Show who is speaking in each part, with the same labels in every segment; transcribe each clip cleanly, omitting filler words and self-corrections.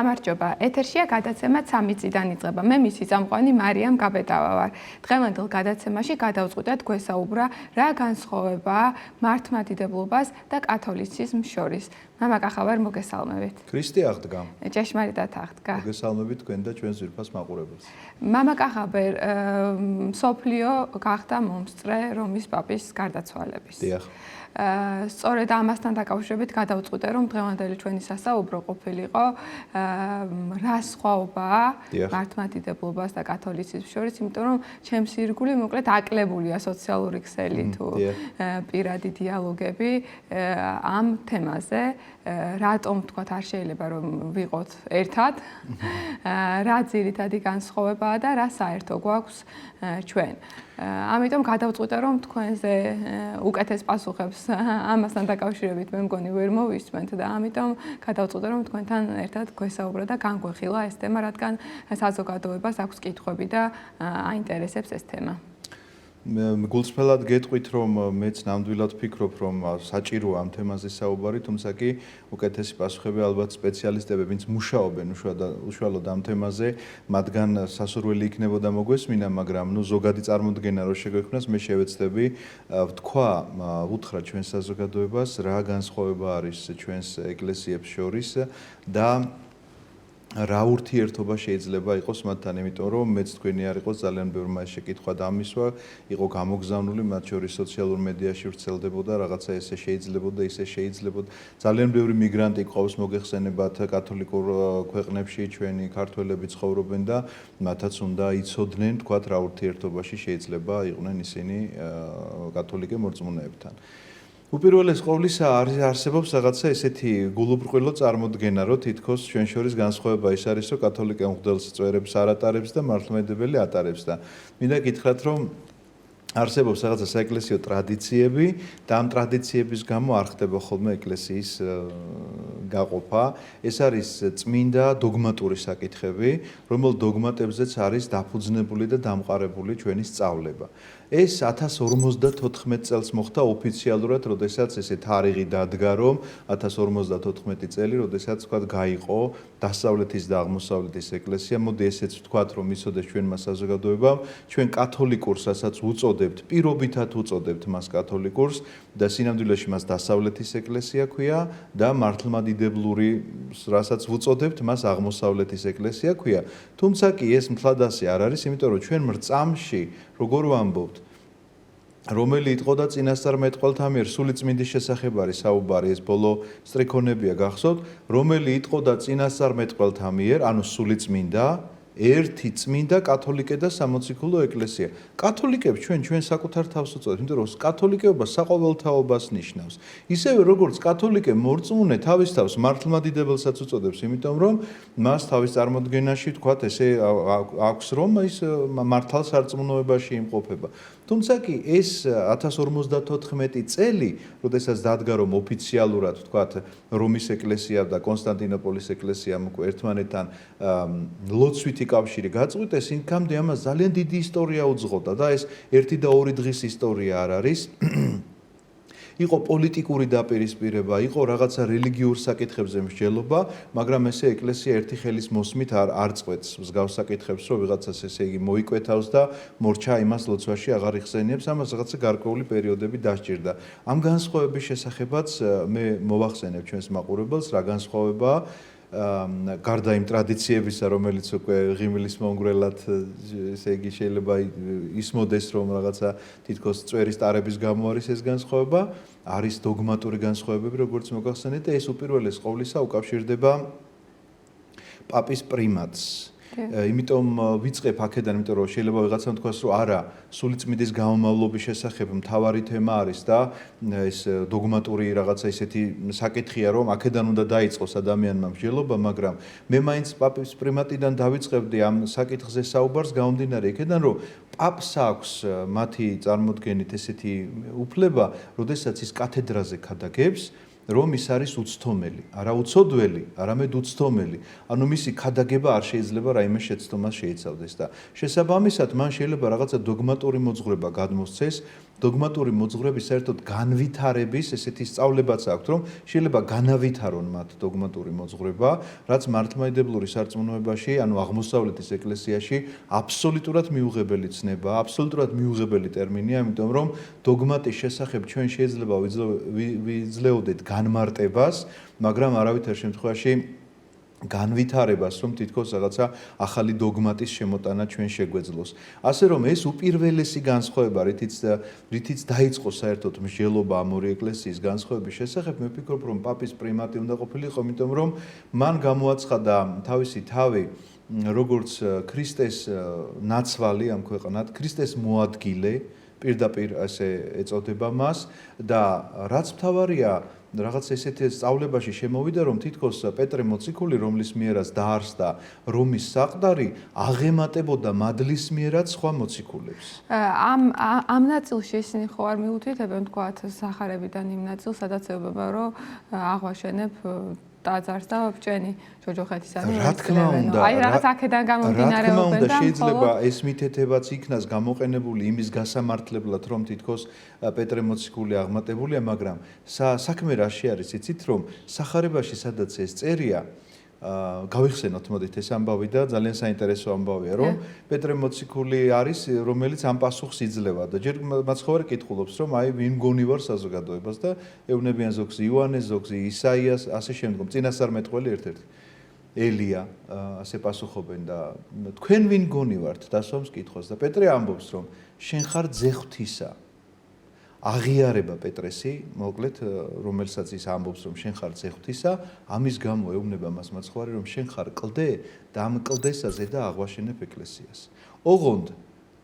Speaker 1: გამარჯობა. ეთერშია გადაცემა 3 წიდან იწყება. მე მისი წამყვანი მარიამ გაბედავა ვარ. დღევანდელ გადაცემაში გადავწყვიტეთ გვესაუბრა რა განსხვავებაა მართლმადიდებლობას და კათოლიციზმს შორის. მამა კახავარ მოგესალმებით.
Speaker 2: ქრისტე აღდგა.
Speaker 1: ჭეშმარიტად აღდგა.
Speaker 2: მოგესალმებით თქვენ და ჩვენს ძვირფას მაყურებელს.
Speaker 1: მამა კახაბერ სოფლიო გახდა მომსწრე რომის პაპის გარდაცვალების.
Speaker 2: დიახ.
Speaker 1: სწორედ ამასთან დაკავშირებით გადავწყვიტე რომ დღევანდელი ჩვენი სასაუბრო ყოფილიყო რა სხვაობაა მართლმადიდებლობას და კათოლიციზმს შორის, იმიტომ რომ ჩემს ირგვლივ მოკლედ აკლებულია სოციალური ქსელი თუ პირადი დიალოგები ამ თემაზე, რატომ თქვათ არ შეიძლება რომ ვიყოთ ერთად, რა ძირითადი განსხვავებაა და რა საერთო გვაქვს ჩვენ. ამიტომ გადავწყვიტე რომ თქვენზე უკეთეს პასუხებს ამასთან დაკავშირებით მე მგონი ვერ მოვისმენთ და ამიტომ გადავწყვიტე რომ თქვენთან ერთად გვესაუბრა და განგვეხილა ეს თემა, რადგან საზოგადოებას აქვს კითხვები და აინტერესებს ეს თემა.
Speaker 2: გულწრფელად გეტყვით რომ მეც ნამდვილად ვფიქრობ რომ საჭიროა ამ თემაზე საუბარი, თუმცა კი უკეთესი პასუხები ალბათ სპეციალისტები, ვინც მუშაობენ უშუალოდ ამ თემაზე, მათგან სასურველი იქნებოდა მოგვესმინა, მაგრამ ზოგადი წარმოდგენა რო შეგვექმნას, მე შევეცდები ვთქვა, უთხრა ჩვენ საზოგადოებას რა განსხვავება არის ჩვენს ეკლესიებს შორის და რა ურთიერთობა შეიძლება იყოს მათთან, იმიტომ რომ მეც თქვენი არ იყოს ძალიან ბევრმა შეკითხვა დამისვა, იყო გამოგზავნული, მათ შორის სოციალურ მედიაში ვრცელდებოდა რაღაცა ესე შეიძლებოდა, ისე შეიძლებოდა. ძალიან ბევრი მიგრანტი ყავს მოგეხსენებათ კათოლიკურ ქვეყნებში, ჩვენი ქართველები ცხოვრობენ და მათაც უნდა იცოდნენ, თქვათ რა ურთიერთობაში შეიძლება იყვნენ ისინი კათოლიკე მორწმუნეებთან. უპირველეს ყოვლისა არსებობს რაღაცა ესეთი გულუბრყვილო წარმოდგენა, რომ თითქოს ჩვენ შორის განსხვავება ის არის, რომ კათოლიკე მღვდელს წვერებს არ ატარებს და მართლმადიდებელი ატარებს და მინდა გითხრათ, რომ არსებობს რაღაცა საეკლესიო ტრადიციები და ამ ტრადიციების გამო არ ხდება ხოლმე ეკლესიის გაყოფა. ეს არის წმინდა დოგმატური საკითხები, რომელ დოგმატებზეც არის დაფუძნებული და დამყარებული ჩვენი სწავლება. ეს 1054 წელს მოხდა ოფიციალურად, როდესაც ესე თარიღი დადგა, რომ 1054 წელი, როდესაც თქვა გაიყო დასავლეთის და აღმოსავლეთის ეკლესია. მოდი ესეც ვთქვათ, რომ იცოდეს ჩვენმა საზოგადოებამ, ჩვენ კათოლიკურს, რასაც უწოდებთ, პირობითად უწოდებთ მას კათოლიკურს და სინამდვილეში მას დასავლეთის ეკლესია ქვია და მართლმადიდებლური, რასაც უწოდებთ, მას აღმოსავლეთის ეკლესია ქვია. თუმცა კი ეს მთლად ასე არ არის, იმიტომ რომ ჩვენ მრწამსში როგორ ვამბობთ, რომელი იტყო და წინასწარმეტყველთა მიერ სულიწმინდის შესახებ არის საუბარი, ეს ბოლო სტრიქონებია გახსოვთ, რომელი იტყო და წინასწარმეტყველთა მიერ, ანუ სულიწმინდა ერთი წმინდა კათოლიკე და სამოციქულო ეკლესია. კათოლიკებს ჩვენ საკუთარ თავს უწოდებთ, იმიტომ რომ კათოლიკეობა საყოველთაობას ნიშნავს. ისევე როგორც კათოლიკე მორწმუნე თავის თავს მართლმადიდებელსაც უწოდებს, იმიტომ რომ მას თავის წარმოდგენაში თქვათ ესე აქვს რომ ის მართალ სარწმუნოებაში იმყოფება. თუმცა კი ეს 1054 წელი, როდესაც დადგა რომ ოფიციალურად თქვათ რომის ეკლესია და კონსტანტინოპოლის ეკლესიამ ერთმანეთთან ლოცვითი კავშირი გაწყვიტეს, იქამდე ამას ძალიან დიდი ისტორია უძღოდა და ეს ერთი და ორი დღის ისტორია არ არის. იყო პოლიტიკური დაპირისპირება, იყო რაღაცა რელიგიურ საკითხებზე მსჯელობა, მაგრამ ესე ეკლესია ერთი ხელის მოსმით არ წყვეტს მსგავს საკითხებს, რომ ვიღაცას ესე იგი მოიკვეთავს და მორჩა იმას ლოცვაში აღარ იხსენიებს, ამას რაღაცა გარკვეული პერიოდები დასჭირდა. ამ განსხვავების შესახებაც მე მოვახსენებ ჩვენს მაყურებელს, რა განსხვავებაა გარდა იმ ტრადიციებისა, რომელიც უკვე ღიმილის მომგვრელად ესე იგი შეიძლება ისმოდეს, რომ რაღაცა თითქოს წვერის ტარების გამო არის ეს განსხვავება, არის დოგმატური განსხვავებები, როგორც მოგახსენეთ და ეს უპირველეს ყოვლისა უკავშირდება პაპის პრიმატს. იმიტომ ვიწყებ აქედან, იმიტომ რომ შეიძლება ვიღაცამ თქვას, რომ არა, სულიწმინდის გამომავლობის შესახებ მთავარი თემა არის და ეს დოგმატური რაღაცა ისეთი საკითხია, რომ აქედან უნდა დაიწყოს ადამიანმა მსჯელობა, მაგრამ მე მაინც პაპის პრიმატიდან დავიწყებდი ამ საკითხზე საუბარს გამომდინარე იქედან, რომ პაპს აქვს მათი წარმოდგენით ესეთი უფლება, როდესაც ის კათედრაზე ქადაგებს, რომ ის არის უცდომელი, არა უცოდველი, არამედ უცდომელი. ანუ მისი ქადაგება არ შეიძლება რაიმე შეცდომას შეიცავდეს და შესაბამისად მან შეიძლება რაღაცა დოგმატური მოძღვრება გადმოსცეს დოგმატური მოძღვრების საერთოდ განვითარების ესეთი სწავლებაც აქვს, რომ შეიძლება განავითარონ მათ დოგმატური მოძღვრება, რაც მართლმადიდებლური სარწმუნოებაში, ანუ აღმოსავლეთის ეკლესიაში აბსოლუტურად მიუღებელი ცნება, აბსოლუტურად მიუღებელი ტერმინია, იმიტომ რომ დოგმატის შესახებ ჩვენ შეიძლება ვიძლეოდეთ განმარტებას, მაგრამ არავითარ შემთხვევაში განვითარებას, რომ თითქოს რაღაცა ახალი დოგმატის შემოტანა ჩვენ შეგვეძლოს. ასე რომ ეს უპირველესი განსხვავება, რითიც დაიწყო საერთოდ მსჯელობა ამ ორი ეკლესიის განსხვავების შესახებ, მე ვფიქრობ, რომ პაპის პრიმატი უნდა ყოფილიყო, იმიტომ რომ მან გამოაცხადა თავისი თავი როგორც ქრისტეს ნაცვალი ამ ქვეყანად, ქრისტეს მოადგილე, პირდაპირ ასე ეწოდება მას და რაც მთავარია რაღაც ესეთი სწავლებაში შემოვიდა, რომ თითქოს პეტრე მოციქული, რომლის მიერაც დაარსდა რომის საყდარი, აღემატებოდა მადლისმიერად სხვა მოციქულებს.
Speaker 1: ამ ნაწილში ისინი ხო არ მიუთითებენ, თქვათ, სახარებიდან იმ ნაწილს, სადაც ეუბნება, რომ აღვაშენებ ტაძარს და ბჭენი ჯოჯოხეთისანი
Speaker 2: რა თქმა უნდა,
Speaker 1: აი რაღაც აქედან გამომდინარეობენ და
Speaker 2: შეიძლება ეს მითითებაც იქნას გამოყენებული იმის გასამართლებლად, რომ თითქოს პეტრე მოციქული აღმატებულია, მაგრამ საქმე რაში არის, იცით, რომ სახარებაში სადაც ეს წერია, გავიხსენოთ მოდით ეს ამბავი და ძალიან საინტერესო ამბავია, რომ პეტრე მოციქული არის, რომელიც ამ პასუხს იძლევა და ჯერ მაცხოვარი კითხულობს, რომ აი ვინ მგონი ვარ საზოგადოებას და ეუბნებიან ზოგს იოანეს, ზოგს ისაიას, ასე შემდგომ, წინასწარმეტყველი ერთ-ერთი ელია ასე პასუხობენ და თქვენ ვინ გონი ვართ დასვამს კითხვას და პეტრე ამბობს, რომ შენ ხარ ძე ღვთისა. აღიარება პეტრესი, მოკლედ, რომელსაც ის ამბობს, რომ შენ ხარ ძე ღვთისა, ამის გამო ეუბნება მას მაცხოვარი, რომ შენ ხარ კლდე და ამ კლდესაზე და აღვაშენებ ეკლესიას. ოღონდ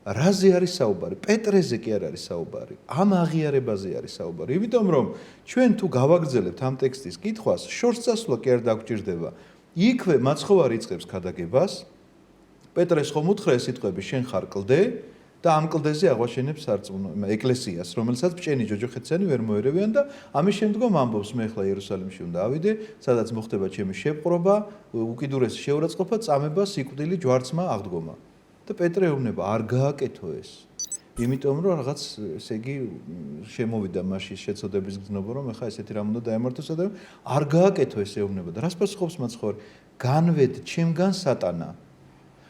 Speaker 2: რაზე არის საუბარი? პეტრეზე კი არ არის საუბარი. ამ აღიარებაზე არის საუბარი. იმიტომ რომ ჩვენ თუ გავაგრძელებთ ამ ტექსტის კითხვას, შორს წასვლა კი არ დაგვჭირდება. იქვე მაცხოვარი იწყებს ქადაგებას, პეტრეს ხომ უთხრა ეს სიტყვები, შენ ხარ კლდე და ამ კლდეზე აღვაშენებს ეკლესიას, რომელსაც ბჭენი ჯოჯოხეთისანი ვერ მოერევიან და ამის შემდგომ ამბობს, მე ახლა იერუსალიმში უნდა ავიდე, სადაც მოხდება ჩემი შეპყრობა, უკიდურესი შეურაცხყოფა, წამება, სიკვდილი, ჯვარცმა, აღდგომა. და პეტრე ეუბნება, არ გააკეთო ეს. იმიტომ რომ რაღაც, ესე იგი, შემოვიდა მასში შეცოდების გზნობა, რომ ეხლა ესეთი რამ უნდა დაემართოს და არ გააკეთო ეს ეუბნება და რას პასუხობს მაცხოვარი? განვედ ჩემგან სატანა.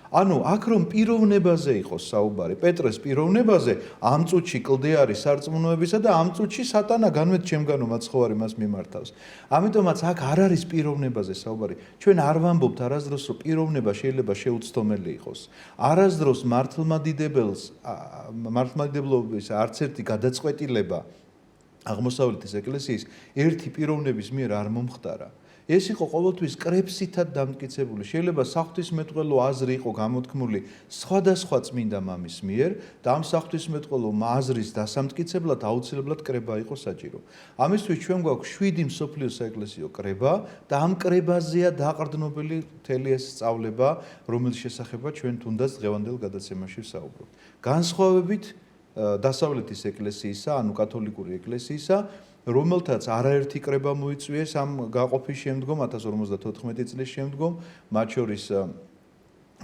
Speaker 2: ანუ აქ რომ პიროვნებაზე იყოს საუბარი, პეტრეს პიროვნებაზე, ამ წუთში კლდე არის სარწმუნოებისა და ამ წუთში სატანა განვედ ჩემგანო მაცხოვარი მას მიმართავს. ამიტომაც აქ არ არის პიროვნებაზე საუბარი. ჩვენ არ ვამბობთ არასდროს, რომ პიროვნება შეიძლება შეუცდომელი იყოს. არასდროს მართლმადიდებლობის არც ერთი გადაწყვეტილება აღმოსავლეთის ეკლესიის ერთი პიროვნების მიერ არ მომხდარა. ეს იყო ყოველთვის კრებსითად დამტკიცებული. შეიძლება საღვთისმეტყველო აზრი იყო გამოთქმული სხვადასხვა წმინდა მამის მიერ და ამ საღვთისმეტყველო აზრის დასამტკიცებლად აუცილებლად კრება იყო საჭირო. ამისთვის ჩვენ გვაქვს 7 მსოფლიო საეკლესიო კრება და ამ კრებაზეა დაყრდნობილი მთელი ეს სწავლება, რომელის შესახებაც ჩვენ თუნდაც დღევანდელ გადაცემაში ვსაუბრობთ. განსხვავებით დასავლეთის ეკლესიისა, ანუ კათოლიკური ეკლესიისა, რომელთაც არაერთი კრება მოიწვიეს ამ გაყოფის შემდგომ 1054 წლის შემდგომ, მათ შორის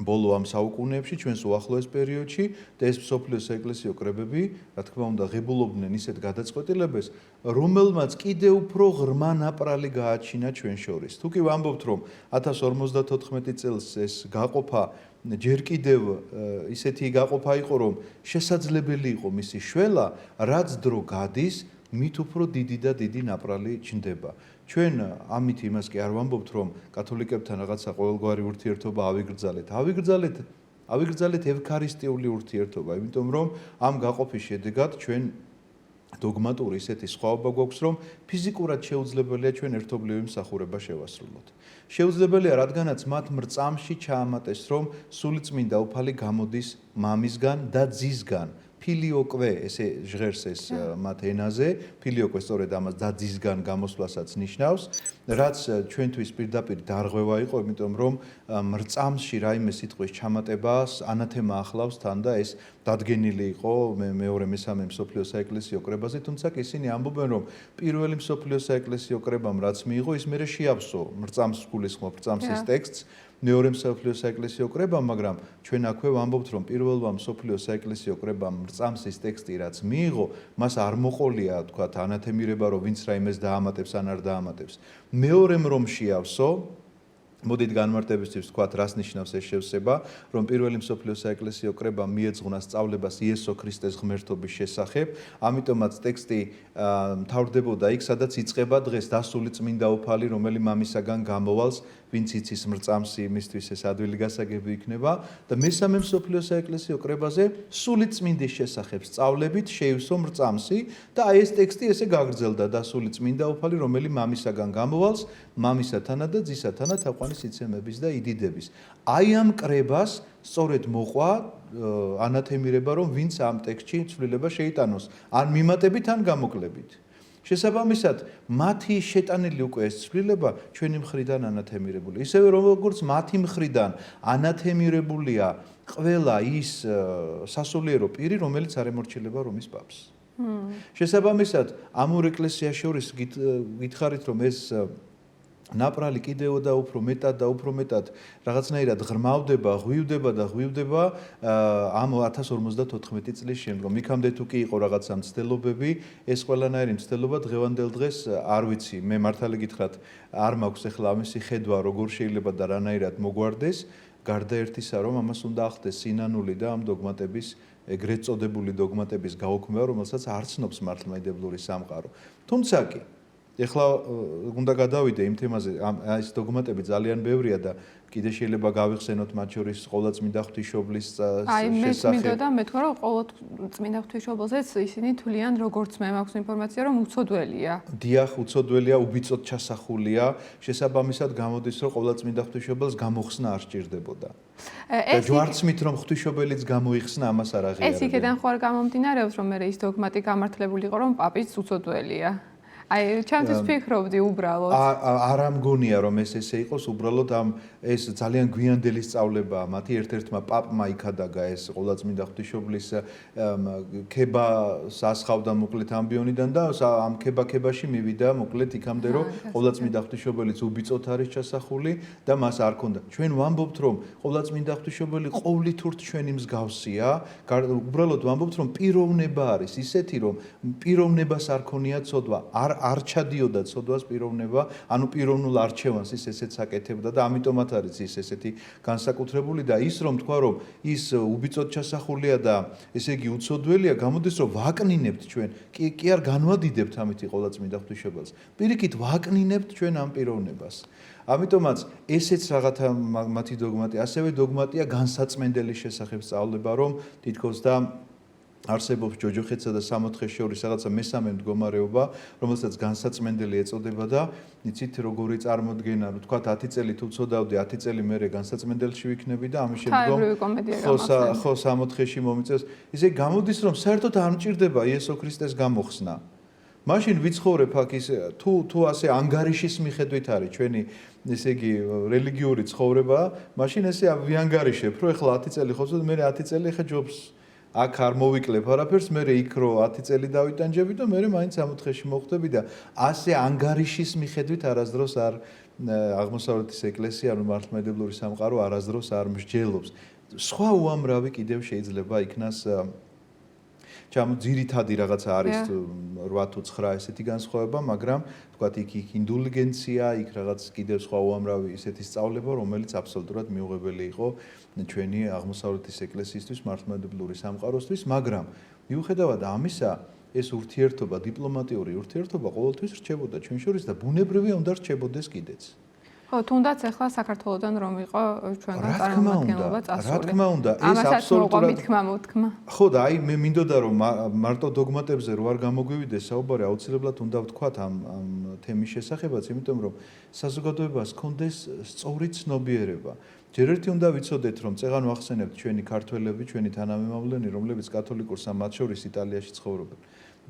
Speaker 2: ბოლო ამ საუკუნეებში, ჩვენს უახლოეს პერიოდში და ეს მსოფლიო საეკლესიო კრებები, რა თქმა უნდა, ღებულობდნენ ისეთ გადაწყვეტილებას, რომელმაც კიდევ უფრო ღრმა ნაპრალი გააჩინა ჩვენ შორის. თუ კი ვამბობთ, რომ 1054 წელს ეს გაყოფა ჯერ კიდევ ისეთი გაყოფა იყო, რომ შესაძლებელი იყო მისი შველა, რაც დრო გადის, მით უფრო დიდი და დიდი ნაპრალი ჩნდება. ჩვენ ამით იმას კი არ ვამბობთ, რომ კათოლიკებთან რაღაცა ყოველგვარი ურთიერთობა ავიგრძალეთ ევქარისტიული ურთიერთობა, იმიტომ რომ ამ გაყოფის შედეგად ჩვენ დოგმატური ისეთი სხვაობა გვაქვს, რომ ფიზიკურად შეუძლებელია ჩვენ ერთობლივი მსახურება შევასრულოთ. შეუძლებელია, რადგანაც მათ მრწამში ჩაამატეს, რომ სულიწმინდა უფალი გამოდის მამისგან და ძისგან. ფილიოკვე, ესე ჟღერს ეს მათ ენაზე, ფილიოკვე სწორედ ამას დაძისგან გამოსვლასაც ნიშნავს, რაც ჩვენთვის პირდაპირ დარღვევა იყო, იმიტომ რომ მრწამსში რაიმე სიტყვის ჩამატებას ანათემა ახლავს თან და ეს დადგენილი იყო მეორე მესამე მსოფლიო საეკლესიო კრებაზე, თუმცა ისინი ამბობენ, რომ პირველი მსოფლიო საეკლესიო კრებამ რაც მიიღო, ის მერე შეავსო მრწამს გულისხმობ მრწამსის ტექსტს მეორე მსოფლიო საეკლესიო კრებამ, მაგრამ ჩვენ აქვე ვამბობთ, რომ პირველმა მსოფლიო საეკლესიო კრებამ მრწამსის ტექსტი რაც მიიღო, მას არ მოყოლია, თქვათ, ანათემირება, რომ ვინც რაიმეს დაამატებს ან არ დაამატებს. მეორემ რომ შეავსო, მოდით განმარტებისთვის ვთქვათ, რას ნიშნავს ეს შევსება, რომ პირველი მსოფლიო საეკლესიო კრებამ მიეძღვნა სწავლებას იესო ქრისტეს ღმერთობის შესახებ, ამიტომაც ტექსტი მთავრდებოდა იქ, სადაც იწყება დღეს დასული წმინდა უფალი, რომელი მამისაგან გამოვალს, ვინც იცის მრწამსი, იმისთვის ეს ადვილი გასაგები იქნება და მესამე მსოფლიო საეკლესიო კრებაზე სული წმინდის შესახებ სწავლებით შეივსო მრწამსი და აი ეს ტექსტი ესე გაგრძელდა დასული წმინდა უფალი, რომელი მამისაგან გამოვალს, მამისათანა და ძისათანა თაყვანის იცემების და იდიდების. აი ამ კრებას სწორედ მოყვა ანათემირება, რომ ვინც ამ ტექსტში ცვლილება შეიტანოს, ან მიმატებით, ან გამოკლებით. შესაბამისად, მათი შეტანილი უკვე ეს ცვლილება ჩვენი მხრიდან ანათემირებული. ისევე როგორც მათი მხრიდან ანათემირებულია ყველა ის სასულიერო პირი, რომელიც არ ემორჩილება რომის პაპს. შესაბამისად, ამ ორ ეკლესიას შორის გითხარით, რომ ეს ნაპრალი კიდევ და უფრო მეტად რაღაცნაირად ღრმავდება, ღვივდება ამ 1054 წლის შემდგომ. იქამდე თუ კი იყო რაღაცა მცდელობები, ეს ყველანაირი მცდელობა დღევანდელ დღეს არ ვიცი. მე მართალი გითხრათ, არ მაქვს ახლა ამისი ხედვა, როგორ შეიძლება და რანაირად მოგვარდეს, გარდა ერთისა, რომ ამას უნდა ახდეს სინანული და ამ დოგმატების ეგრეთ წოდებული დოგმატების გაუქმება, რომელსაც არ ცნობს მართლმადიდებლური სამყარო. თუმცა კი ეხლა უნდა გადავიდე იმ თემაზე, ეს დოგმატები ძალიან ბევრია და კიდე შეიძლება გავიხსენოთ მათ შორის ყოვლადწმინდა ღვთისმშობლის შესახებ.
Speaker 1: აი მე მინდოდა მეთქვა, რომ ყოვლადწმინდა ღვთისმშობელზეც ისინი თვლიან, როგორც მე მაქვს ინფორმაცია, რომ უცოდველია.
Speaker 2: დიახ, უცოდველია, უბიწოდ ჩასახულია, შესაბამისად გამოდის, რომ ყოვლადწმინდა ღვთისმშობელს გამოხსნა არ სჭირდებოდა. და ჯვარცმით რომ ღვთისმშობელიც გამოიხსნა, ამას არ აღიარებენ.
Speaker 1: ეს იქედან ხო არ გამომდინარეობს, რომ მე ის დოგმატი გამართლებული იყო, რომ პაპიც უცოდველია. აი, ჩემთვის ფიქრობდი უბრალოდ.
Speaker 2: არა მგონია, რომ ეს ესე იყოს, უბრალოდ ეს ძალიან გვიანდელი სწავლებაა. მათი ერთ-ერთმა პაპმა იქადაგა ეს ყოვლადწმინდა ღვთისმშობლის ქებას ასხავდა მოკლედ ამბიონიდან და ამ ქებაში მივიდა მოკლედ იქამდე, რომ ყოვლადწმინდა ღვთისმშობელიც უბიწოთ არის ჩასახული და მას არ ქონდა. ჩვენ ვამბობთ, რომ ყოვლადწმინდა ღვთისმშობელი ყოვლითურთ ჩვენი მსგავსია, უბრალოდ ვამბობთ, რომ პიროვნება არის ისეთი, რომ პიროვნებას არ ქონია ცოდვა, არ ჩადიოდა ცოდვას პიროვნება, ანუ პიროვნულ არჩევანს ის ესეც აკეთებდა და ამიტომაც არის ის ესეთი განსაკუთრებული და ის რომ თქვა რომ ის უბიწოდ ჩასახულია და ესე იგი უცოდველია, გამოდის რომ ვაკნინებთ ჩვენ, კი არ განვადიდებთ ამითი ყოვლადწმინდა ღვთისმშობელს. პირიქით ვაკნინებთ ჩვენ ამ პიროვნებას. ამიტომაც ესეც რაღაცა მათი დოგმატი, ასევე დოგმატია განსაწმენდელის შესახებ სწავლება, რომ თითქოს და არსებობს ჯოჯოხეთსა და სამოთხეს შორის რაღაცა მესამე მდგომარეობა, რომელსაც განსაწმენდელი ეწოდება და იცით როგორი წარმოდგენა, ვთქვათ 10 წელი თუ ვწოდავდი, 10 წელი მერე განსაწმენდელში ვიქნები და ამის შემდგომ ხო სამოთხეში მომიწევს. ისე გამოდის, რომ საერთოდ არ მჭირდება იესო ქრისტეს გამოხსნა. მაშინ ვიცხოვრებ აქ ის თუ ასე ანგარიშის მიხედვით არის ჩვენი ესე იგი რელიგიური ცხოვრება, მაშინ ესე ვიანგარიშებ, რომ ეხლა 10 წელი ხო ვწოდე, მე 10 წელი ხა ჯობს აქ არ მოვიკლებ არაფერს, მე იქ რო 10 წელი დავიტანჯები და მე მაინც სამოთხეში მოხვდები და ასე ანგარიშის მიხედვით არასდროს არ აღმოსავლეთის ეკლესია, ანუ მართლმადიდებლური სამყარო არასდროს არ მსჯელობს. სხვა უამრავი კიდევ შეიძლება იქნას ძირითადი რაღაცა არის 8 თუ 9 ესეთი განსხვავება, მაგრამ თქვათ იქ ინდულგენცია, იქ რაღაც კიდევ სხვა უამრავი ესეთი სწავლება, რომელიც აბსოლუტურად მიუღებელი იყო ჩვენი აღმოსავლეთის ეკლესიისთვის, მართლმადიდებლური სამყაროსთვის, მაგრამ მიუხედავად ამისა, ეს ურთიერთობა, დიპლომატიური ურთიერთობა ყოველთვის რჩებოდა ჩვენ შორის და ბუნებრივია უნდა რჩებოდეს კიდეც. ხო,
Speaker 1: თუნდაც ახლა საქართველოსთან რომ იყო ჩვენგან წარმომადგენლობა წასული.
Speaker 2: რა თქმა უნდა, ეს აბსოლუტურად
Speaker 1: მოთქმა.
Speaker 2: ხო და აი მე მინდოდა რომ მარტო დოგმატებზე რო არ გამოგვივიდეს საუბარი, აუცილებლად უნდა ვთქვათ ამ თემის შესახებაც, იმიტომ რომ საზოგადოებას ჰქონდეს სწორი ცნობიერება. ჯერ ერთი უნდა ვიცოდეთ, რომ წეღან ვახსენებთ ჩვენი ქართველები, ჩვენი თანამემამულენი, რომლებიც კათოლიკურსა მათ შორის იტალიაში ცხოვრობენ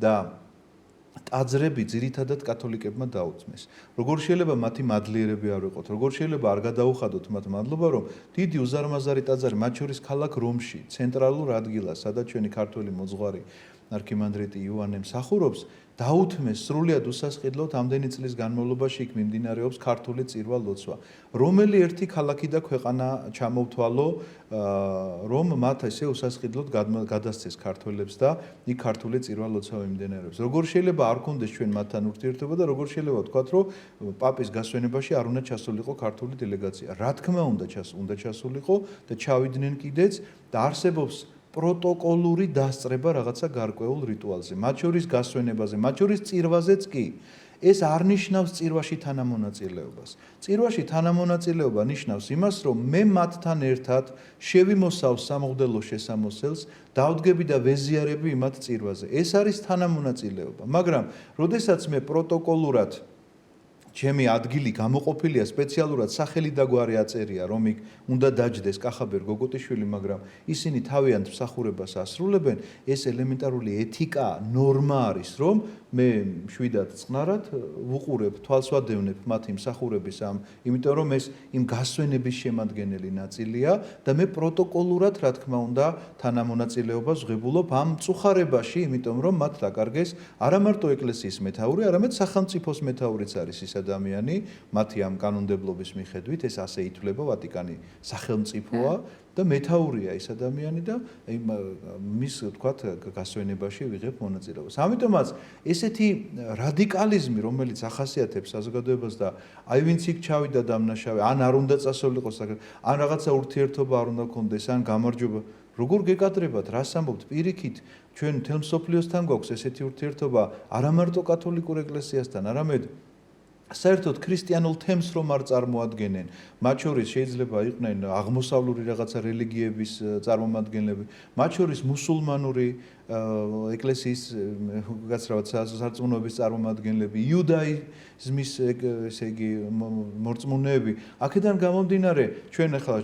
Speaker 2: და ტაძრები ძირითადად კათოლიკებმა დაუძმეს. როგორ შეიძლება მათი მადლიერები არ ვიყოთ? როგორ შეიძლება არ გადაუხადოთ მათ მადლობა, რომ დიდი უზარმაზარი ტაძარი მათ შორის ქალაქ რომში, ცენტრალურ ადგილას, სადაც ჩვენი ქართველი მოძღვარი არქიმანდრიტი იოანე მსახურობს, დაუთმეს სრულიად უსასყიდლოდ ამდენი წლის განმავლობაში იქ მიმდინარეობს ქართული წირვა-ლოცვა. რომელი ერთი ქალაქი და ქვეყანა ჩამოვთვალო, რომ მათ ესე უსასყიდლოდ გადასცეს ქართველებს და იქ ქართული წირვა-ლოცვა მიმდინარეობს. როგორ შეიძლება არ გქონდეს ჩვენ მათთან ურთიერთობა და როგორ შეიძლება ვთქვათ, რომ პაპის გასვენებაში არ უნდა ჩასულიყო ქართული დელეგაცია. რა თქმა უნდა ჩასულიყო და ჩავიდნენ კიდეც და არსებობს პროტოკოლური დასწრება რაღაცა გარკვეულ რიტუალზე, მათ შორის გასვენებაზე, მათ შორის წირვაზეც კი. ეს არ ნიშნავს წირვაში თანამონაწილეობას. წირვაში თანამონაწილეობა ნიშნავს იმას, რომ მე მათთან ერთად შევიმოსავ სამღვდელო შესამოსელს, დავდგები და ვეზიარები იმათ წირვაზე. ეს არის თანამონაწილეობა, მაგრამ როდესაც მე პროტოკოლურად ჩემი ადგილი გამოყოფილია სპეციალურად სახელი და გვარი აწერია, რომ იქ უნდა დაჯდეს კახაბერ გოგოტიშვილი, მაგრამ ისინი თავიანთ მსახურებას ასრულებენ, ეს ელემენტარული ეთიკა, ნორმა არის, რომ მე მშვიდად წყნარად ვუყურებ, თვალს ვადევნებ მათი მსახურების იმიტომ რომ ეს იმ გასვენების შემადგენელი ნაწილია და მე პროტოკოლურად, რა თქმა უნდა, თანამონაწილეობას ვღებულობ ამ წუხარებაში, იმიტომ რომ მათ დაკარგეს არა მარტო ეკლესიის მეთაური, არამედ სახელმწიფოს მეთაურიც არის ის ადამიანი, მათი ამ კანონმდებლობის მიხედვით ეს ასე ითვლება, ვატიკანი სახელმწიფოა და მეთაურია ეს ადამიანი და მის თქვათ გასვენებაში ვიღებ მონაწილეობას. ამიტომაც ესეთი რადიკალიზმი, რომელიც ახასიათებს საზოგადოებას და აი ვინც იქ ჩავიდა დამნაშავე, ან არ უნდა წასულიყო, ან რაღაცა ურთიერთობა არ უნდა გქონდეს, ან გამარჯობა, როგორ გეკადრებათ, რას ამბობთ? პირიქით, ჩვენ მთელ მსოფლიოსთან გვაქვს ესეთი ურთიერთობა, არა მარტო კათოლიკურ ეკლესიასთან, არამედ საერთოდ ქრისტიანულ თემს რომ არ წარმოადგენენ, მათ შორის შეიძლება იყვნენ აღმოსავლური რაღაცა რელიგიების წარმომადგენლები, მათ შორის მუსულმანური ეკლესიის გაცრავად სარწმუნოების წარმომადგენლები, იუდაიზმის ესე იგი მორწმუნეები. აქედან გამომდინარე, ჩვენ ახლა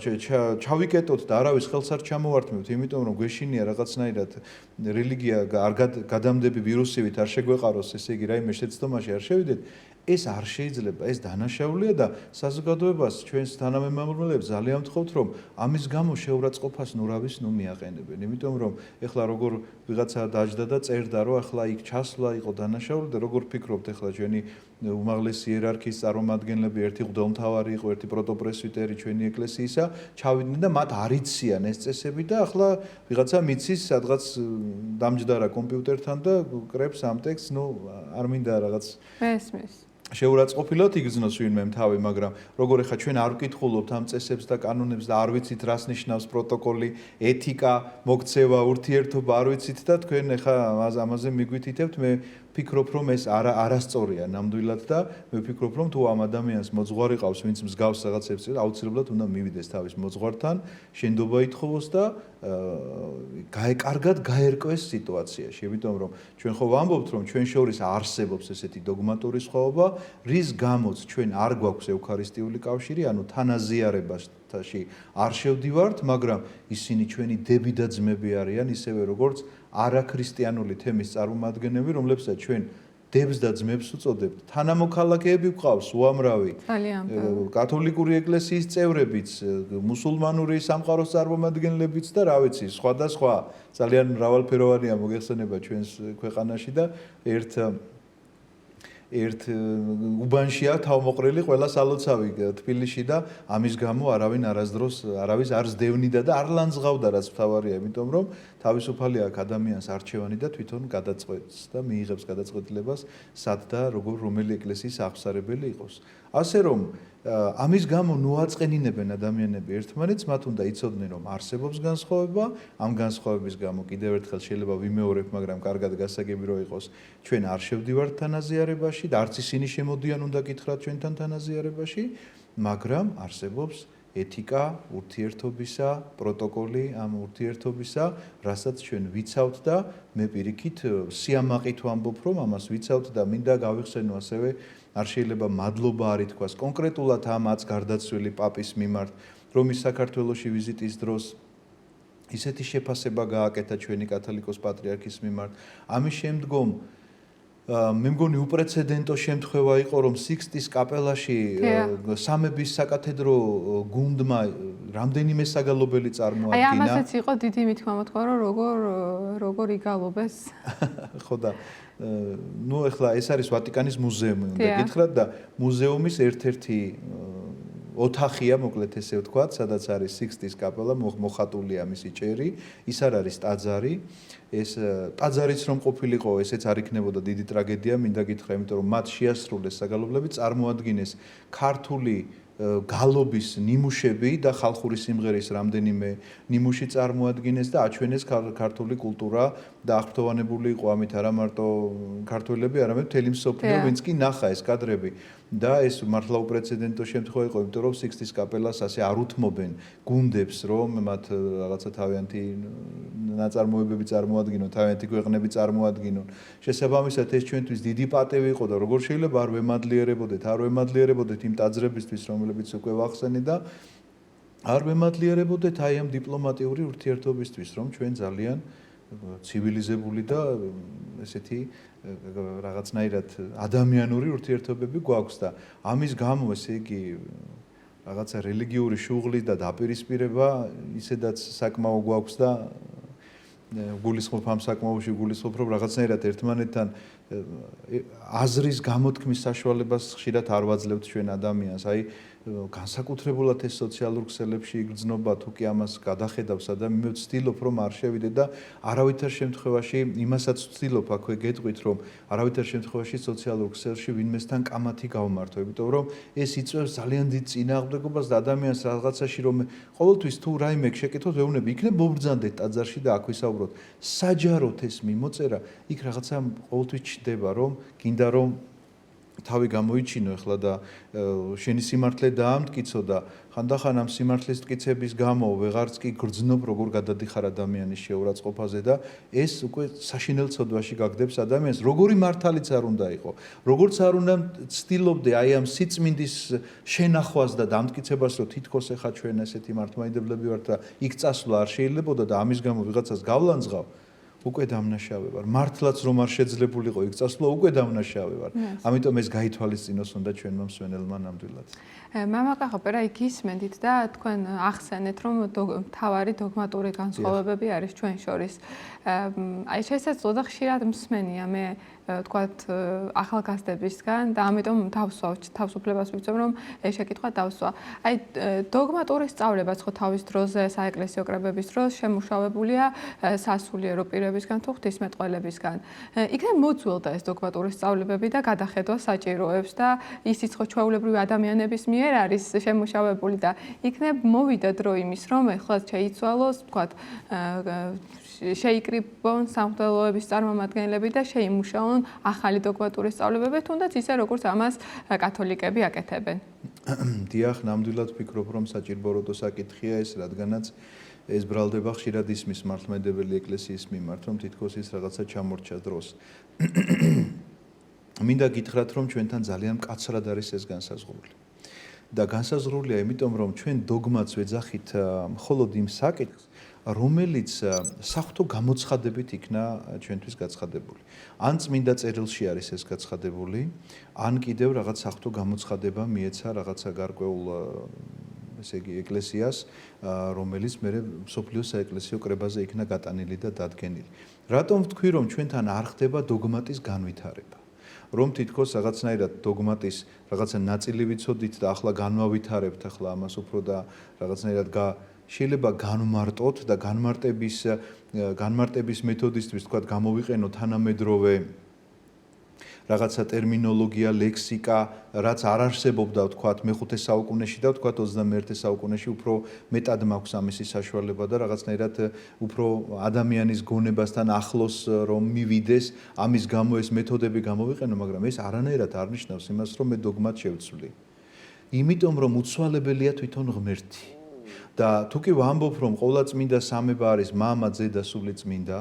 Speaker 2: ჩავიკეტოთ და არავის ხელს არ ჩამოვართმევთ, იმიტომ რომ გვეშინია რაღაცნაირად რელიგია არ გადამდები ვირუსივით არ შეგვეყაროს, ესე იგი რაიმე შეცდომაში არ შევიდეთ. ეს არ შეიძლება, ეს დანაშაულია და საზოგადოებას ჩვენს თანამემამულეებს ძალიან ვთხოვთ, რომ ამის გამო შეურაცხყოფას ნურავის მიაყენებენ. იმიტომ რომ ეხლა როგორ ვიღაცა დაждდა და წერდა, რომ ახლა იქ ჩასვლა იყო დანაშაული და როგორ ფიქრობთ ახლა ჩვენი უმაღლესი იერარქიის წარმომადგენლები, ერთი მღვდელმთავარი იყო, ერთი პროტოპრესვიტერი ჩვენი ეკლესიისა, ჩავიდნენ და მათ არ იციან ეს წესები და ახლა ვიღაცა მიცის სადღაც დამჯდარა კომპიუტერთან და კრებს ამ ტექსტს, არ მინდა რაღაც
Speaker 1: მესმის
Speaker 2: შეურაცხყოფილად იგრძნოს ვინმე თავი, მაგრამ როგორ ახლა ჩვენ არ ვკითხულობთ ამ წესებს და კანონებს და არ ვიცით რას ნიშნავს პროტოკოლი, ეთიკა, მოქცევა, ურთიერთობა, არ ვიცით და თქვენ ახლა ამაზე მიგვითითებთ, მე ვფიქრობ, რომ ეს არასწორია ნამდვილად და მე ვფიქრობ, რომ თუ ამ ადამიანს მოძღვარი ყავს, ვინც მსგავს რაღაცებს, აუცილებლად უნდა მივიდეს თავის მოძღვართან, შენდობა ითხოვოს და კარგად გაერკვეს სიტუაციაში, იმიტომ რომ ჩვენ ხო ვამბობთ, რომ ჩვენ შორის არსებობს ესეთი დოგმატური სხვაობა, რის გამოც ჩვენ არ გვაქვს ევქარისტიული კავშირი, ანუ თანაზიარებაში არ შევდივართ, მაგრამ ისინი ჩვენი დები და ძმები არიან, ისევე როგორც არაქრისტიანული თემის წარმომადგენლები, რომლებსაც ჩვენ დებს და ძმებს უწოდებთ. თანამოქალაქეები გვყავს უამრავი. კათოლიკური ეკლესიის წევრებიც, მუსულმანური სამყაროს წარმომადგენლებიც და რა ვიცი, სხვადასხვა ძალიან მრავალფეროვანია მოგეხსენება ჩვენს ქვეყანაში და ერთ უბანშია თავმოყრილი ყველა სალოცავი თბილისში და ამის გამო არავინ არასდროს არავის არ ზდევნიდა და არ ლანძღავდა რაც მთავარია, იმიტომ რომ თავისუფალი აქვს ადამიანს არჩევანი და თვითონ გადაწყვეტს და მიიღებს გადაწყვეტილებას სად და როგორ რომელი ეკლესიის აღსარებელი იყოს. ასე რომ ამის გამო ნოაწყენინებენ ადამიანები ერთმანეთს, მათ უნდა იცოდნენ რომ არსებობს განსხვავება, ამ განსხვავების გამო კიდევ ერთხელ შეიძლება ვიმეორებ, მაგრამ კარგად გასაგები რო იყოს, ჩვენ არ შევდივართ თანაზიარებაში და არც ისინი შემოდიან უნდა გითხრათ ჩვენთან თანაზიარებაში, მაგრამ არსებობს ეთიკა, ურთიერთობისა, პროტოკოლი ამ ურთიერთობისა, რასაც ჩვენ ვიცავთ და მე პირიქით სიამაყით ვამბობ, რომ ამას ვიცავთ და მინდა გავიხსენო ასევე არ შეიძლება მადლობა არ ითქვას კონკრეტულად ამაც გარდაცვლილი პაპის მიმართ, რომ ის საქართველოში ვიზიტის დროს ისეთი შეფასება გააკეთა ჩვენი კათოლიკოს პატრიარქის მიმართ. ამის შემდგომ მე მგონი უპრეცედენტო შემთხვევა იყო, რომ სიქსტის კაპელაში სამების საკათედრო გუნდმა რამდენიმე საგალობელი წარმოადგინა.
Speaker 1: აი ამასაც იყო დიდი მithმა-მოთქმა, რომ როგორ იგალობეს.
Speaker 2: ხო და ნუ ეხლა ეს არის ვატიკანის მუზეუმი, უნდა გითხრათ და მუზეუმის ერთ-ერთი ოთახია, მოკლედ ესე ვთქვათ, სადაც არის სიქსტის კაპელა, მოხატულია მისი ჭერი, ის არ არის ტაძარი. ეს ტაძარიც რომ ყოფილიყო, ესეც არ იქნებოდა დიდი ტრაგედია, მინდა გითხრა, იმიტომ რომ მათ შეასრულეს საგალობლები, წარმოადგენეს ქართული გალობის ნიმუშები და ხალხური სიმღერის რამდენიმე ნიმუში წარმოადგენეს და აჩვენეს ქართული კულტურა და აღფრთოვანებული იყო ამით არა მარტო ქართველები, არამედ მთელი მსოფლიო, ვინც კი ნახა ეს კადრები და ეს მართლა უპრეცედენტო შემთხვევა იყო, იმიტომ რომ სიქსტის კაპელას ასე არ უთმობენ გუნდებს, რომ მათ რაღაცა თავიანთი ნაწარმოებები წარმოადგინონ, თავიანთი ქვეყნები წარმოადგინონ. შესაბამისად ეს ჩვენთვის დიდი პატევი იყო და როგორ შეიძლება არ ვემადლიერებოდეთ იმ ტაძრებისთვის, რომლებიც უკვე ვახსენე და არ ვემადლიერებოდეთ აი ამ დიპლომატიური ურთიერთობისთვის, რომ ჩვენ ძალიან ცივილიზებული და ესეთი რაღაცნაირად ადამიანური ურთიერთობები გვაქვს და ამის გამო ესე იგი რაღაცა რელიგიური შუღლი და დაპირისპირება ისედაც საკმაო გვაქვს და გულისხმობ ამ საკმაოში გულისხმობ რომ რაღაცნაირად ერთმანეთთან აზრის გამოთქმის საშუალებას ხშირად არ ვაძლევთ ჩვენ ადამიანს. აი განსაკუთრებულად ეს სოციალურ ქსელებში იგრძნობა თუ კი ამას გადახედავს ადამიანი, მე ვცდილობ რომ არ შევიდე და არავითარ შემთხვევაში იმასაც ვცდილობ აქვე გეტყვით რომ არავითარ შემთხვევაში სოციალურ ქსელში ვინმესთან კამათი გავმართო, იმიტომ რომ ეს იწვევს ძალიან დიდ წინააღმდეგობას და ადამიანს რაღაცაში რომ ყოველთვის თუ რაიმე შეკითხოთ ვეუბნები იქნებ მობრძანდეთ ტაძარში და აქ ვისაუბროთ. საჯაროდ ეს მიმოწერა იქ რაღაცა ყოველთვის ჩდება რომ გინდა რომ თავი გამოიჩინო ახლა და შენი სიმართლე დაამტკიცო და ხანდახან ამ სიმართლის მტკიცების გამო ვეღარც კი გრძნობ როგორ გადადიხარ ადამიანის შეურაცხყოფაზე და ეს უკვე საშინელ ცოდვაში გაგდებს ადამიანს როგორი მართალიც არ უნდა იყო როგორც არ უნდა ცდილობდე აი ამ სიწმინდის შენახვას და დამტკიცებას რომ თითქოს ახლა ჩვენ ესეთი მართლმადიდებლები ვართ და იქ წასვლა არ შეიძლებოდა და ამის გამო ვიღაცას გავლანძღავ უკვე დამნაშავე ვარ. მართლაც რომ არ შეძლებულიყო იქ წასვლა, უკვე დამნაშავე ვარ. ამიტომ ეს გაითვალისწინოს უნდა ჩვენმა მსვენელმა ნამდვილად.
Speaker 1: მამა კახოპერა იქ ისმენდით და თქვენ ახსენეთ რომ მთავარი დოგმატური განსხვავებები არის ჩვენ შორის. აი შესაძლოა და ხშირად მსმენია მე თქვათ ახალგაზრდებისგან და ამიტომ თავისუფლებას ვიწევ რომ ეს შეკითხვა დავსვა. აი დოგმატური სწავლებაც ხო თავის დროზე საეკლესიო კრებების დროს შემუშავებულია სასულიერო პირებისგან თუ ღვთისმეტყველებისგან. იქნებ მოძველდა ეს დოგმატური სწავლებები და გადახედვა საჭიროებს და ისიც ხო ჩვეულებრივი ადამიანების მიერ არის შემუშავებული და იქნებ მოვიდა დრო იმის რომ ეხლა შეიცვალოს თქვათ შეიკრიბონ სამღვდელოების წარმომადგენლები და შეიმუშაონ ახალი დოგმატური სწავლებები, თუნდაც ისე როგორც ამას კათოლიკები აკეთებენ.
Speaker 2: დიახ, ნამდვილად ვფიქრობ, რომ საჭიროებო საკითხია ეს, რადგანაც ეს ბრალდება ხშირად ისმის მართლმადიდებელი ეკლესიის მიმართ, რომ თითქოს ის რაღაცა ჩამორჩა დროს. მინდა გითხრათ, რომ ჩვენთან ძალიან მკაცრად არის ეს განსაზღვრული. და განსაზღვრულია იმიტომ, რომ ჩვენ დოგმატს ვეძახით მხოლოდ იმ საკითხს, რომელიც საღვთო გამოცხადებით იქნა ჩვენთვის გაცხადებული. ან წმინდა წერილში არის ეს გაცხადებული, ან კიდევ რაღაც საღვთო გამოცხადება მიეცა რაღაცა გარკვეულ ესე იგი ეკლესიას, რომელიც მე მსოფლიო საეკლესიო კრებაზე იქნა გატანილი და დადგენილი. რატომ ვთქვი, რომ ჩვენთან არ ხდება დოგმატის განვითარება? რომ თითქოს რაღაცნაირად დოგმატის რაღაცა ნაწილი ვიცოდით და ახლა განვავითარებთ ახლა ამას უფრო და რაღაცნაირად შეიძლება განმარტოთ და განმარტების მეთოდისთვის თქვა გამოვიყენო თანამედროვე რაღაცა ტერმინოლოგია, ლექსიკა, რაც არ არსებობდა თქვა მე-5 საუკუნეში და თქვა 21 საუკუნეში უფრო მეტად მაქვს ამისი საშუალება და რაღაცნაირად უფრო ადამიანის გონებასთან ახლოს რომ მივიდეს, ამის გამო ეს მეთოდები გამოვიყენო, მაგრამ ეს არანაირად არ ნიშნავს იმას, რომ მე დოგმატ შევცვლი. იმიტომ რომ უცვალებელია თვითონ ღმერთი. და თუ კი ვამბობ რომ ყოვლადწმინდა სამება არის მამა, ძე და სული წმინდა,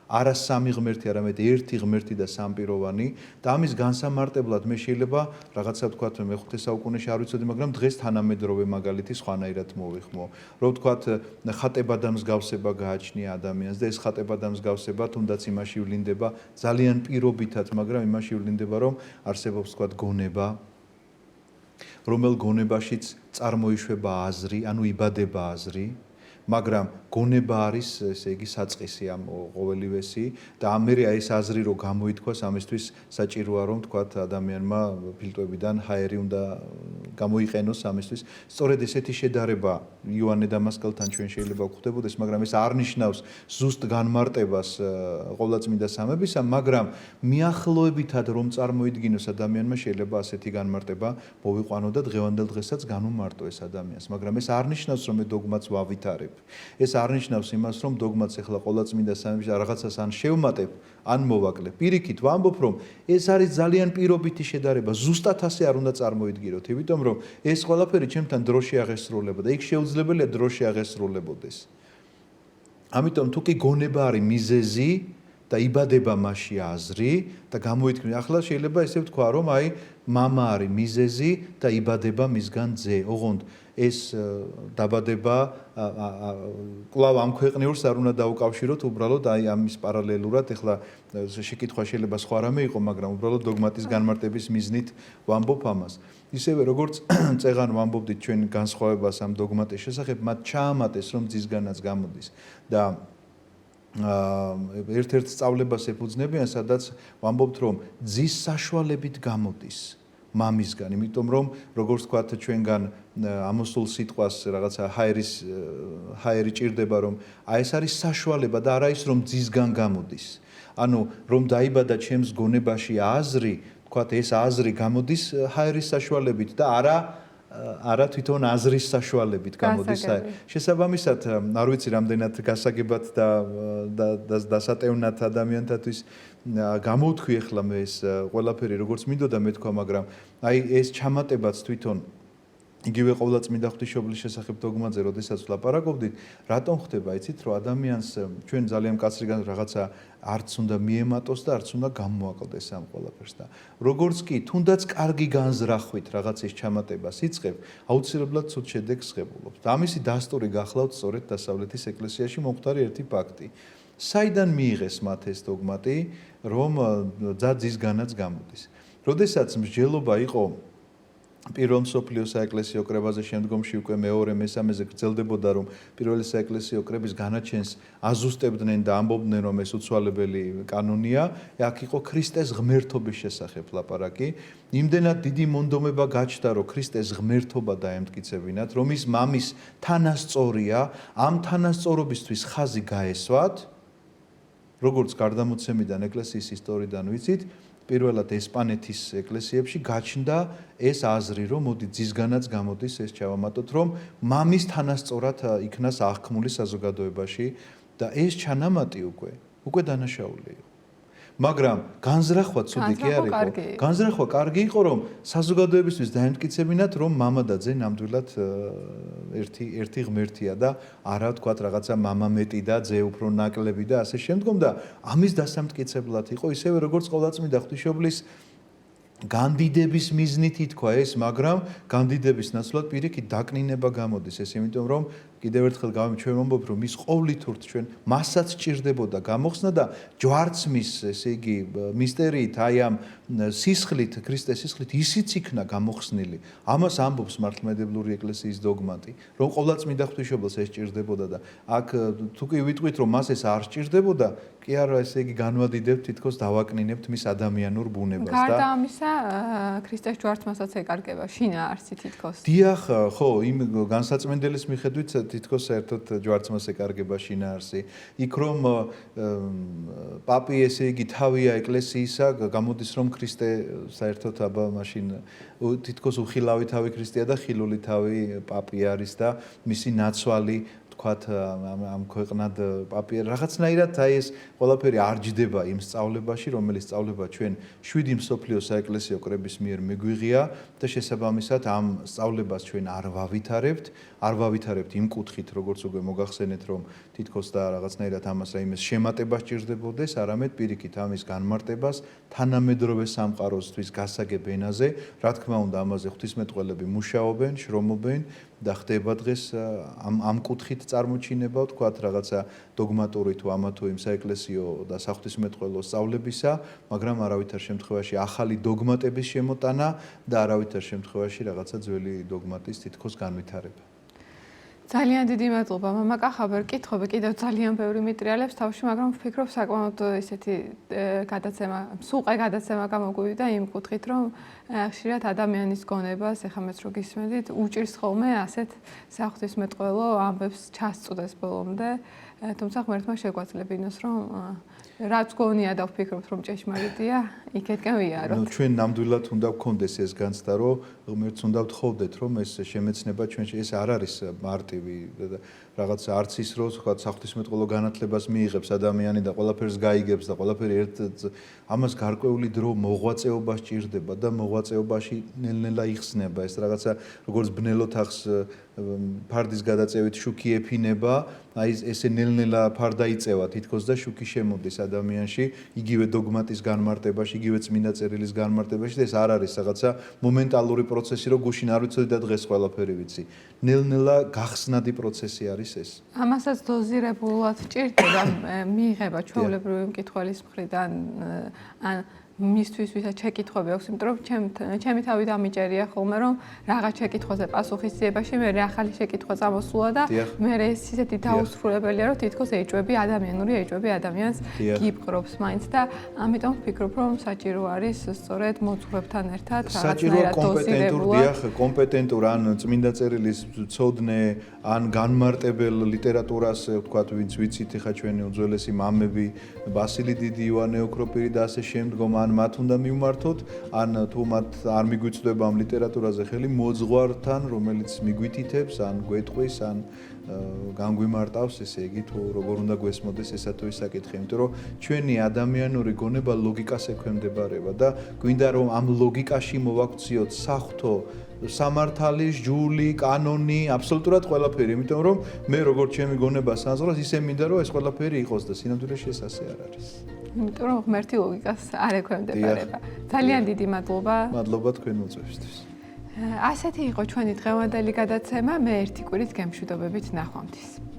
Speaker 2: არა სამი ღმერთი, არამედ ერთი ღმერთი და სამპიროვანი და ამის განსამარტებლად მე შეიძლება რაღაცა ვთქვათ მე-5 საუკუნეში არ ვიცოდი, მაგრამ დღეს თანამედროვე მაგალითი სხვანაირად მოვიხმო. რომ ვთქვათ ხატებადა მსგავსება გააჩნია ადამიანს და ეს ხატებადა მსგავსება თუნდაც იმაში ვლინდება ძალიან პირობითად, მაგრამ იმაში ვლინდება რომ არსებობს ვთქვათ გონება, რომელ გონებაშიც წარმოიშვება აზრი, ანუ იბადება აზრი, მაგრამ გონება არის ესე იგი საწყისი ამ ყოველივესი და ამერე ეს აზრი რო გამოითქვას ამისთვის საჭიროა რომ თქვათ ადამიანმა ფილტვებიდან ჰაერი უნდა გამოიყენოს ამისთვის სწორედ ესეთი შედარება იოანე დამასკელთან ჩვენ შეიძლება გვხვდებოდეს მაგრამ ეს არ ნიშნავს ზუსტ განმარტებას ყოვლადწმინდა სამებისა მაგრამ მიახლოებითად რომ წარმოიდგინოს ადამიანმა შეიძლება ასეთი განმარტება მოვიყვანო და დღევანდელ დღესაც განუმარტო ეს ადამიანს მაგრამ ეს არ ნიშნავს რომ მე დოგმაც ვავითარებ ეს არ ნიშნავს იმას, რომ დოგმაც ახლა ყოვლადწმინდა სამებში რაღაცას ან შევმატებ, ან მოვაკლებ. Პირიქით ვამბობ, რომ ეს არის ძალიან პირობითი შედარება, ზუსტად ასე არ უნდა წარმოიდგინოთ, იმიტომ რომ ეს ყველაფერი ჩემთან დროში აღესრულებოდა. იქ შეუძლებელია დროში აღესრულებოდეს. ამიტომ თუ კი გონება არის მიზეზი და იბადება მასში აზრი და გამოითქმის, ახლა შეიძლება ესე ვთქვა, რომ აი მამა არის მიზეზი და იბადება მისგან ძე. ოღონდ ეს დაბადება კვლავ ამ ქვეყნიურს არ უნდა დაუკავშიროთ უბრალოდ აი ამის პარალელურად ეხლა შეკითხვა შეიძლება სხვა რამე იყო მაგრამ უბრალოდ დოგმატის განმარტების მიზნით ვამბობ ამას ისევე როგორც წეღან ვამბობდით ჩვენ განსხვავებას ამ დოგმატის შესახებ მათ ჩაამატეს რომ ძისგანაც გამოდის და ერთ-ერთ სწავლებას ეფუძნებიან სადაც ვამბობთ რომ ძის საშუალებით გამოდის მამისგან, იმიტომ რომ როგორც ვთქვათ ჩვენგან ამოსულ სიტყვას რაღაცა ჰაერი ჭირდება რომ აი ეს არის საშუალება და არა ის რომ ძისგან გამოდის. ანუ რომ დაიბადა ჩემს გონებაში აზრი, ვთქვათ ეს აზრი გამოდის ჰაერის საშუალებით და არა თვითონ აზრის საშუალებით გამოდის. შესაბამისად, არ ვიცი რამდენად გასაგებად და დასატევნად ადამიანთათვის გამოვთქვი ახლა მე ეს ყველაფერი როგორც მინდოდა მეთქვა, მაგრამ აი ეს ჩამატებაც თვითონ იგივე ყოვლადწმინდა ღვთისმშობლის შესახებ დოგმაზე, როდესაც ვლაპარაკობდით, რატომ ხდება, იცით, რომ ადამიანს ჩვენ ძალიან კაცრი რაღაცა არც უნდა მიემატოს და არც უნდა გამოაკლდეს ამ ყველაფერს და როგორც კი თუნდაც კარგი განზრახვით რაღაცის ჩამატებას იწყებ, აუცილებლად ცუდ შედეგს ღებულობთ. და ამისი დასტური გახლავთ სწორედ დასავლეთის ეკლესიაში მომხდარი ერთი ფაქტი. საიდან მიიღეს მათ ეს დოგმატი, რომ ძისგანაც გამოდის. როდესაც მსჯელობა იყო პირველ მსოფლიო საეკლესიო კრებაზე შემდგომში უკვე მეორე მესამეზე გრძელდებოდა რომ პირველი საეკლესიო კრების განაჩენს აზუსტებდნენ და ამბობდნენ რომ ეს უცვალებელი კანონია აქ იყო ქრისტეს ღმერთობის შესახებ ლაპარაკი იმდენად დიდი მონდომება გაჩნდა რომ ქრისტეს ღმერთობა დაემტკიცებინათ რომ ის მამის თანასწორია ამ თანასწორობისთვის ხაზი გაესვათ როგორც გარდამოცემიდან ეკლესიის ისტორიიდან ვიცით პირველად ესპანეთის ეკლესიებში გაჩნდა ეს აზრი, რომ მოდი ძისგანაც გამოდის ეს ჩავამატოთ, რომ მამის თანასწორად იქნას აღქმული საზოგადოებაში და ეს ჩანამატი უკვე დანაშაული იყო. მაგრამ განზრახვა ცუდი კი არ იყო. განზრახვა კარგი იყო, რომ საზოგადოებისთვის დაემტკიცებინათ, რომ მამა და ძე ნამდვილად ერთი ღმერთია და არა ვთქვათ რაღაცა მამა მეტი და ძე უფრო ნაკლები და ასე შემდგომ და ამის დასამტკიცებლად იყო ისევე როგორც ყოვლადწმინდა ღვთისმშობლის განდიდების მიზნით ითქვა ეს, მაგრამ განდიდების ნაცვლად პირიქით დაკნინება გამოდის ეს, იმიტომ რომ კიდევ ერთხელ ჩვენ ვამბობთ რომ ის ყოვლითურთ ჩვენ მასაც ჭირდებოდა გამოხსნა და ჯვარცმის ესე იგი მისტერიით აი ამ სისხლით ქრისტეს სისხლით ისიც იქნა გამოხსნილი ამას ამბობს მართლმადიდებლური ეკლესიის დოგმატი რომ ყოვლადწმინდა ღვთისმშობელს ეს ჭირდებოდა და აქ თუ კი ვიტყვით რომ მას ეს არ ჭირდებოდა კი არა ესე იგი განვადიდებთ თითქოს დავაკნინებთ მის ადამიანურ ბუნებას და
Speaker 1: გარდა ამისა ქრისტეს ჯვარცმასაც ეკარგება შინაარსი თითქოს
Speaker 2: დიახ ხო იმ განსაწმენდელის მიხედვით თითქოს საერთოდ ჯვარცმას ეკარგება შინაარსი. იქ რომ პაპი ესე იგი თავია ეკლესიისა, გამოდის რომ ქრისტე საერთოდ აბა მაშინ თითქოს უხილავი თავი ქრისტეა და ხილული თავი პაპი არის და მისი ნაცვალი თქვათ ამ ქვეყნად პაპიერ რაღაცნაირად აი ეს ყველაფერი არ ჯდება იმ სწავლებაში, რომელიც სწავლება ჩვენ 7 მსოფლიო საეკლესიო კრების მიერ მიგვიღია და შესაბამისად ამ სწავლებას ჩვენ არ ვავითარებთ იმ კუთხით, როგორც უკვე მოგახსენეთ, რომ თითქოს და რაღაცნაირად ამას რაიმეს შემატება სჭირდებოდეს, არამედ პირიქით ამის განმარტებას თანამედროვე სამყაროსთვის გასაგებ ენაზე, რა თქმა უნდა, ამაზე ღვთისმეტყველები მუშაობენ, შრომობენ და ხდება დღეს ამ კუთხით წარმოჩინება, თქვათ რაღაცა დოგმატური თუ ამა თუ იმ საეკლესიო და საღვთისმეტყველო სწავლებისა, მაგრამ არავითარ შემთხვევაში ახალი დოგმატების შემოტანა და არავითარ შემთხვევაში რაღაცა ძველი დოგმატის თითქოს განვითარება.
Speaker 1: ძალიან დიდი მადლობა მამაკა, ხაბერ კითხობ, კიდევ ძალიან ბევრი მიტრიალებს თავში, მაგრამ ვფიქრობ საკმაოდ ესეთი გადაცემა, მსუყე გადაცემა გამოგვივიდა იმ კუთხით, რომ ხშირად ადამიანის გონებას, ეხლა მეც რო გისმენთ, უჭირს ხოლმე ასეთ საღვთისმეტყველო ამბებს ჩასწუდეს ბოლომდე, თუმცა ღმერთმა შეგვაძლებინოს, რომ რაც გონია და ვფიქრობთ, რომ ჭეშმარიტია, იქეთკენ ვიაროთ.
Speaker 2: ჩვენ ნამდვილად უნდა გქონდეს ეს განცდა, რომ ღმერთს უნდა ვთხოვდეთ, რომ ეს შემეცნება ჩვენში ეს არ არის მარტივი რაღაც არც ის რო თქვა საღვთისმეტყველო განათლებას მიიღებს ადამიანი და ყველაფერს გაიგებს და ყველაფერი ამას გარკვეული დრო მოღვაწეობა სჭირდება და მოღვაწეობაში ნელ-ნელა იხსნება ეს რაღაცა როგორც ბნელოთახს ფარდის გადაწევით შუქი ეფინება, აი ესე ნელ-ნელა ფარდა იწევა თითქოს და შუქი შემოდის ადამიანში, იგივე დოგმატის განმარტებაში, იგივე წმინდა წერილის განმარტებაში და ეს არ არის რაღაცა მომენტალური პროცესი, რომ გუშინ არ ვიცოდი და დღეს ყველაფერი ვიცი. ნელ-ნელა გახსნადი პროცესი არის ეს.
Speaker 1: ამასაც დოზირებულად ჭირდება მიიღება ჩვეულებრივი მკითხველის მხრიდან ან მისთვის ვისაც შეკითხვები აქვს, იმიტომ რომ ჩემი თავი დამიჭერია ხოლმე, რომ რაღაც შეკითხვაზე პასუხისძიებაში მე ახალი შეკითხვა წამოსულა და მე ეს ისეთი დაუსრულებელია, რომ თითქოს ადამიანური ეჭვები ადამიანს გიპყრობს მაინც და ამიტომ ვფიქრობ, რომ საჭირო არის სწორედ მოძღვრებთან ერთად რაღაცნაირად დოზირებულად
Speaker 2: კომპეტენტურ ან წმინდა წერილის მცოდნე ან განმარტებელ ლიტერატურას ვთქვათ, ვინც ვიცით ხა ჩვენი უძველესი მამები, ბასილი დიდი, იოანე ოქროპირი და ასე შემდგომ ან მათ უნდა მივმართოთ, ან თუ მათ არ მიგვიწვდება ამ ლიტერატურაზე ხელი მოძღვართან, რომელიც მიგვითითებს, ან გვეტყვის, ან განგვიმარტავს, ესე იგი თუ როგორ უნდა გვესმოდეს ესა თუ ის საკითხი, იმიტომ რომ ჩვენი ადამიანური გონება ლოგიკას ექვემდებარება და გვინდა რომ ამ ლოგიკაში მოვაქციოთ საღვთო სამართალის, ჯული, კანონი, აბსოლუტურად ყველაფერი, იმიტომ რომ მე როგორც ჩემი გონება საზღვრავს, ისე მინდა რომ ეს ყველაფერი იყოს და სინამდვილეში ეს ასე არ არის.
Speaker 1: იმიტომ რომ ღმერთი ლოგიკას არ ექვემდებარება. ძალიან დიდი მადლობა.
Speaker 2: მადლობა თქვენ მოწვევისთვის.
Speaker 1: ასეთი იყო ჩვენი დღევანდელი გადაცემა, მე ერთი კვირით გემშვიდობებით ნახვამდის.